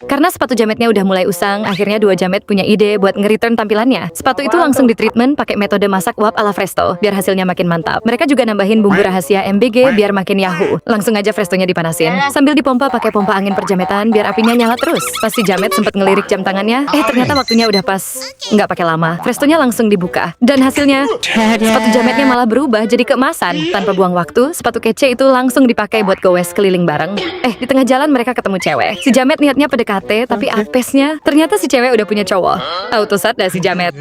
Karena sepatu Jametnya udah mulai usang, akhirnya dua Jamet punya ide buat nge-return tampilannya. Sepatu itu langsung ditreatment pakai metode masak uap ala Presto, biar hasilnya makin mantap. Mereka juga nambahin bumbu rahasia MBG biar makin yahoo. Langsung aja Prestonya dipanasin, sambil dipompa pakai pompa angin perjametan biar apinya nyala terus. Pas si Jamet sempet ngelirik jam tangannya, ternyata waktunya udah pas. Nggak pakai lama, Prestonya langsung dibuka. Dan hasilnya, sepatu Jametnya malah berubah jadi keemasan. Tanpa buang waktu, sepatu kece itu langsung dipakai buat goes keliling bareng. Di tengah jalan mereka ketemu cewek. Si Jamet niatnya PDKT, tapi apesnya ternyata si cewek udah punya cowok. Auto sadar si Jamet.